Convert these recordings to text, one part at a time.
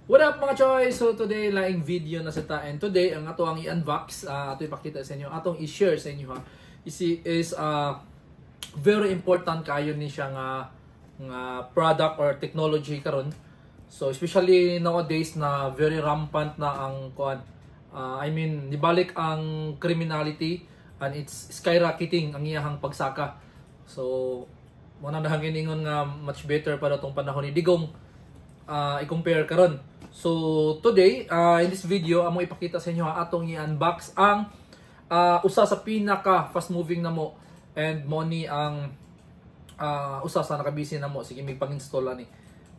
What up mga choy? So today laing video na sa ta, and today ang ato ang i-unbox, ato ipakita sa inyo, atong i-share sa inyo ha. Is very important kayo ni siya nga product or technology karon. So especially nowadays na very rampant na ang nibalik ang criminality and it's skyrocketing ang iyahang pagsaka. So muna nahangin ingon nga much better para tong panahon ni digong i-compare karon. So today in this video amo ipakita sa inyo atong i-unbox ang usa sa pinaka fast moving na mo and money ang usa sa nakabisi na mo sige may pang-install ani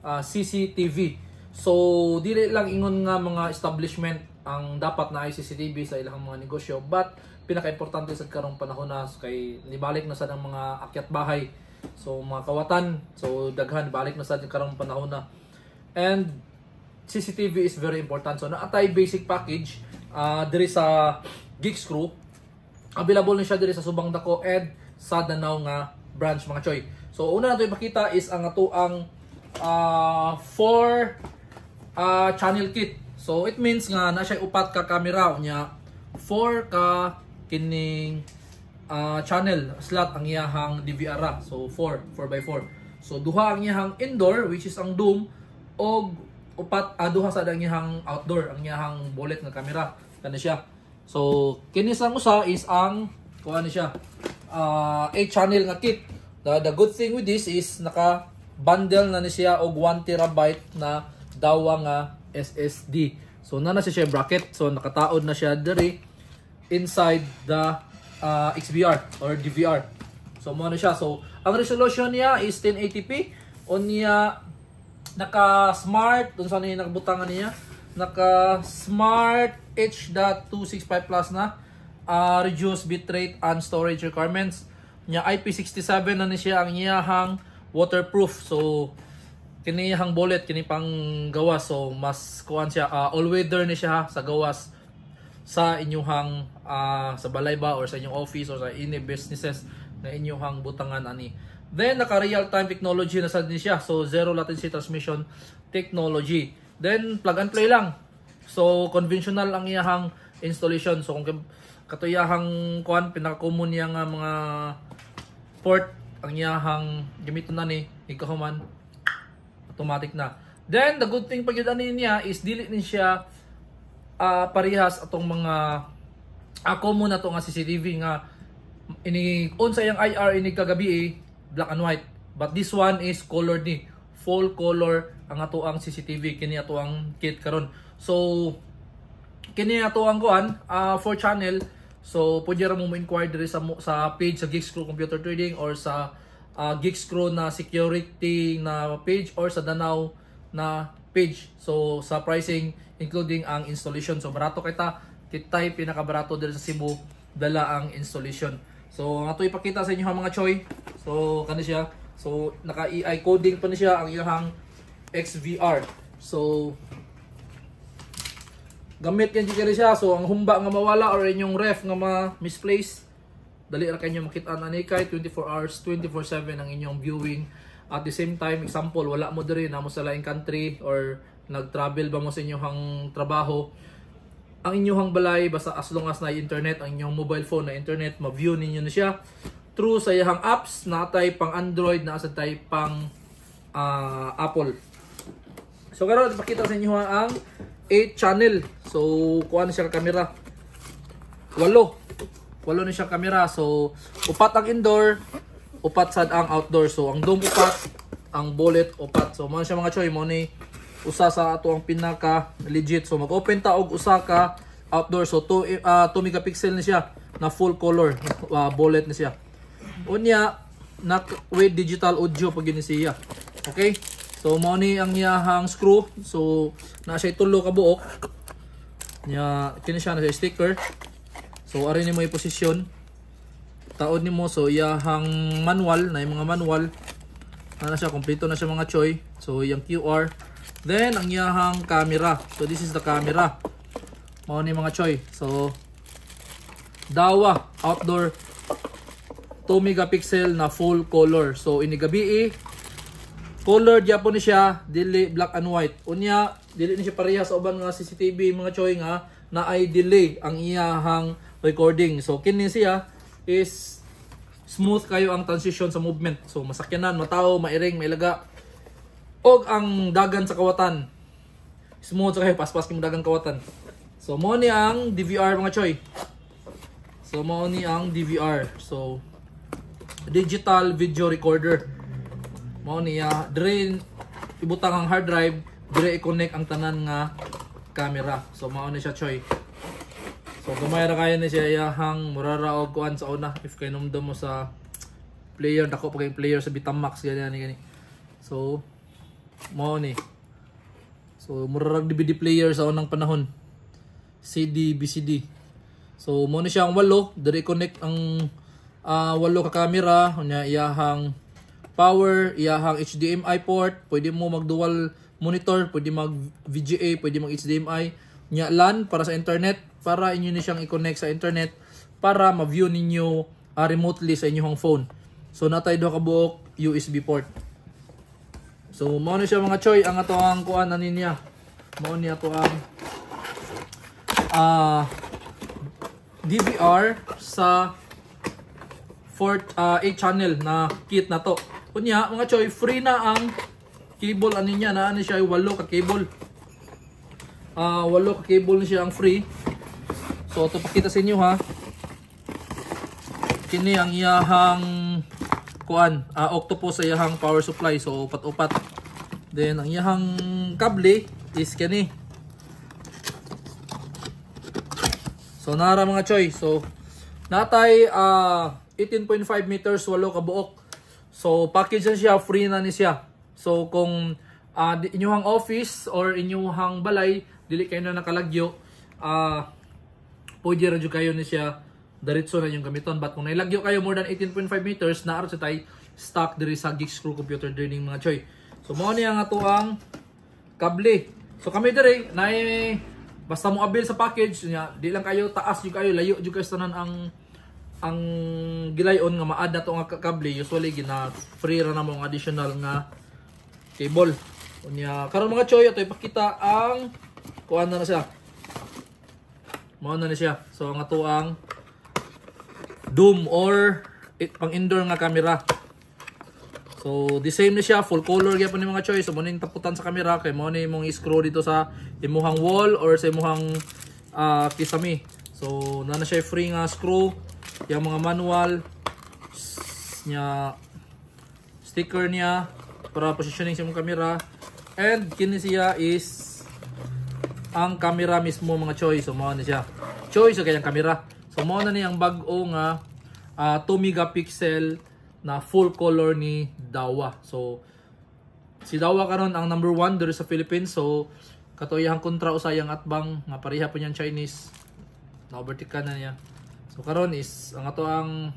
CCTV. So dili lang ingon nga mga establishment ang dapat na ay CCTV sa ilang mga negosyo, but pinaka-importante sa karong panahon na kay nibalik na sa ng mga akyat bahay. So mga kawatan, so daghan balik na sa karong panahon na. And CCTV is very important. So naatay basic package diri sa Geekscrew. Available na siya diri sa Subang Dako and sa Danao nga branch mga choy. So una nato ipakita is ang ato ang 4 channel kit. So it means nga na siya upat ka camera nya 4 ka kining channel slot ang iyahang DVR. So 4x4. So duha ang iyahang indoor which is ang dome og upat duha sa iyahang outdoor ang iyahang bullet nga camera kana siya. So kini sang usa is ang kuha ni siya 8 channel nga kit. The good thing with this is naka bundle na ni siya og 1 terabyte na dawa nga SSD. So na siya bracket, so nakataod na siya diri inside the XBR or DVR. So mo na siya. So ang resolution niya is 1080p. Unya naka-smart, dun saan yung nakabutangan niya, naka-smart H.265 plus na, reduce bitrate and storage requirements. Nya IP67 na ni siya ang iyahang waterproof. So, kiniyahang bullet, kini pang gawas. So, mas kuhan siya, all-weather ni siya sa gawas sa inyuhang, sa balay ba, or sa inyong office, or sa any businesses na inyuhang butangan ani. Then, naka-real-time technology na sa din siya. So, zero latency transmission technology. Then, plug and play lang. So, conventional ang iyahang installation. So, kung katuyahang kuhan, pinaka-common niya nga mga port, ang iyahang gamiton na ni, ikahuman, automatic na. Then, the good thing pag yun niya is dili din siya parehas atong mga common na itong CCTV nga on sa iyang IR ini kagabi black and white, but this one is colored ni full color ang ato ang CCTV kini ato ang kit karon. So kini ato ang kuan 4 channel. So pwede ra mo inquire diri sa page sa Geekscrew Computer Trading or sa Geekscrew na security na page or sa Danao na page. So sa pricing including ang installation. So barato kitay pinakabarato diri sa Cebu dala ang installation. So ato ipakita sa inyo mga choy. So kani siya. So naka AI coding pa ni siya ang iyang XVR. So gamit yan diri siya. So ang humba nga mawala or inyong ref nga misplace, dali ra kanyo makita na ni kay 24 hours 24/7 ang inyong viewing. At the same time, example, wala mo diri na mo sa laing country or nag-travel ba mo sa inyong trabaho, ang inyong balay basta as long as na internet, ang inyong mobile phone na internet, ma-view ninyo na siya through sa iyang apps na tay pang Android, na sa tay pang Apple. So karon ipakita sa inyo ang 8 channel. So kuha na siya camera. 8 na siya camera. So upat ang indoor, upat sad ang outdoor. So ang dome upat, ang bullet upat. So mo siya mga choy, mo ni usa sa ato ang pinaka legit. So mag-open ta og usa ka outdoor. So 2 megapixel na siya na full color bullet na siya. Unya na with digital audio pag yun siya. Okay? So mo ni ang iyahang screw. So na siya tulo ka buok. Nya kini siya na sticker. So ari ni mo i-position. Taod nimo. So iyahang manual na yung mga manual. Na siya kompleto na siya mga choy. So yung QR. Then, ang iyahang camera. So, this is the camera. Mao ni mga choy. So, dawa, outdoor, 2 megapixel na full color. So, inigabi color gyapon ni siya, dili black and white. Unya dili ni siya pareha sa uban nga CCTV mga choy nga na ay delay ang iyahang recording. So kini siya is smooth kayo ang transition sa movement. So masakyanan, mataw, mairing, mailaga. Og ang dagan sa kawatan. Smooth kayo, paspas kung dagang kawatan. So mo ni ang DVR mga choy. So mo ni ang DVR. So digital video recorder. Mao niya dire ibutang ang hard drive, dire i-connect ang tanan nga camera. So mao ni siya choy. So gamay ra kaya ni siya iyahang murara og kuan sa una if kay numdum mo sa player dako pa kay player sa Betamax gani. So mao ni. So murarag DVD player sa unang panahon. CD, BCD. So mo ni siya ang walo, dire connect ang walo ka camera, unya iyahang power, iyahang HDMI port, pwede mo mag dual monitor, pwede mag VGA, pwede mag HDMI, nya LAN para sa internet, para inyo ni siyang i-connect sa internet para ma-view ninyo remotely sa inyong phone. So natay do ka buok USB port. So mao ni siya mga choy ang ato ang kuan ani niya. Mao ni ato ang DVR sa 8 channel na kit na to. Kunya mga choy, free na ang cable ani niya, na ani siya 8 ka cable. 8 ka cable ni siya ang free. So ito pakita sa inyo ha. Kini ang iyahang kuan, octopus sa iyahang power supply. So upat-upat. Then ang iyahang kable is kani. So nara mga choy. So natay 18.5 meters 8 ka buok. So package na siya, free na ni siya. So kung inyuhang office or inyuhang balay dili kayo na nakalagyo, pwede ra jud kayo ni siya diretso na yung gamiton. But kung nailagyo kayo more than 18.5 meters, naaro sa tay stock diri sa Geek Screw Computer Learning mga choy. So mao ni ang ato ang kable. So kami diri na basta mo abil sa package niya, di lang kayo taas jud kayo, layo jud kayo tanan ang gilayon nga maad na to nga kable. Usually gina free ra na mo ang additional nga cable. Unya karon mga choy ato ipakita ang kuan na siya. Mao na ni siya. So ang ato ang Doom or pang indoor nga camera. So the same ni siya, full color gyapon ni mga choy. So mo ning taputan sa camera kay mo ni mong i-screw dito sa imuhang wall or sa imuhang kisame. So na siya free nga screw, yung mga manual niya, sticker niya para positioning sa mong camera, and kini siya is ang camera mismo mga choy. So mao na siya choy sa kanyang camera. So mao na ni ang bag-o nga 2 megapixel na full color ni Dahua. So si Dahua karon ang number 1 diri sa Philippines. So katoyahang kontra usayang atbang nga pareha po niyang Chinese na overtaken na niya. So karon is ang ato ang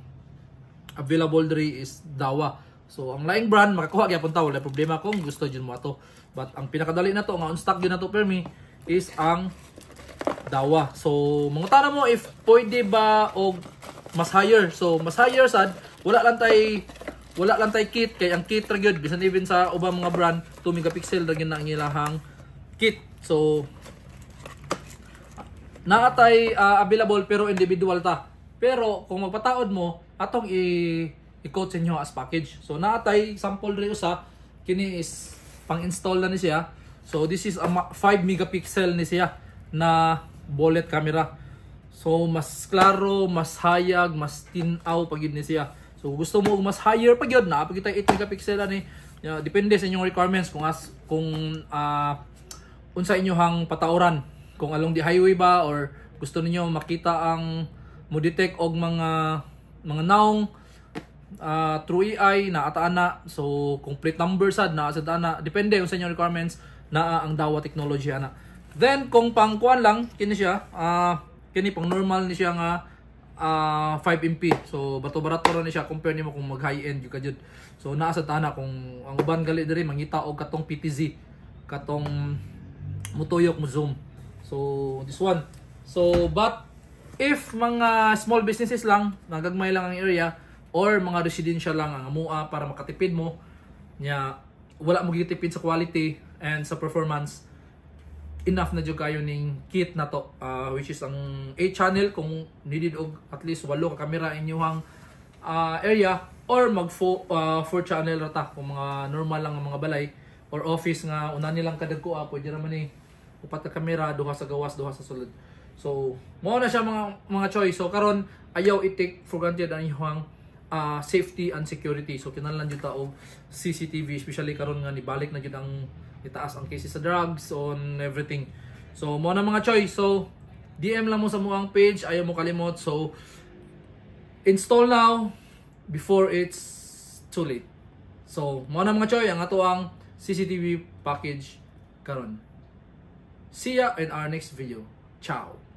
available diri is Dahua. So ang laing brand makakuha gyapon ta, wala problema kung gusto jud mo ato. But ang pinakadali na to nga on stock gyud na to per me is ang Dahua. So mangutana mo if pwede ba og mas higher. So mas higher sad, wala lang tay kit kay ang kit ra gyud bisan even sa ubang mga brand 2 megapixel ra gyud na ang ilahang kit. So naatay available pero individual ta. Pero kung magpataod mo, atong i-quote sa inyo as package. So naatay sample rin usa, kini is pang-install na ni siya. So this is a 5 megapixel ni siya na bullet camera. So mas klaro, mas hayag, mas tinaw pag ni siya. So gusto mo mas higher pag yun, napakita 8 megapixel ani. Depende sa inyong requirements kung unsa inyohang patauran. Kung along the highway ba or gusto niyo makita ang mo detect og mga naong through AI na ataana. So complete number sad na sa ana, depende sa inyong requirements na ang Dahua technology ana. Then kung pangkuan lang kini siya, kini pang normal ni siya nga 5 MP. So bato-barato ra ni siya compare nimo kung mag high end yung kajud. So naa sa tana kung ang uban gali diri mangita og katong PTZ, katong mutuyok mo zoom. So this one. So but if mga small businesses lang, nagagmay lang ang area or mga residential lang ang amua para makatipid mo nya, wala mo gitipid sa quality and sa performance, enough na jud kayo ning kit na to, which is ang 8 channel kung needed og at least 8 ka camera inyong area, or mag 4 channel rata kung mga normal lang ang mga balay or office nga una nilang kadagko, pwede naman ni upat ka camera, duha sa gawas, duha sa sulod. So mo na siya mga choice. So karon ayaw i-take for granted ang inyong safety and security. So kinahanglan jud ta og CCTV, especially karon nga nibalik na jud ang itaas ang cases sa drugs on everything. So mo na mga choice. So DM lang mo sa muang page, ayaw mo kalimot. So install now before it's too late. So mo na mga choice ang ato ang CCTV package karon. See ya in our next video. Ciao.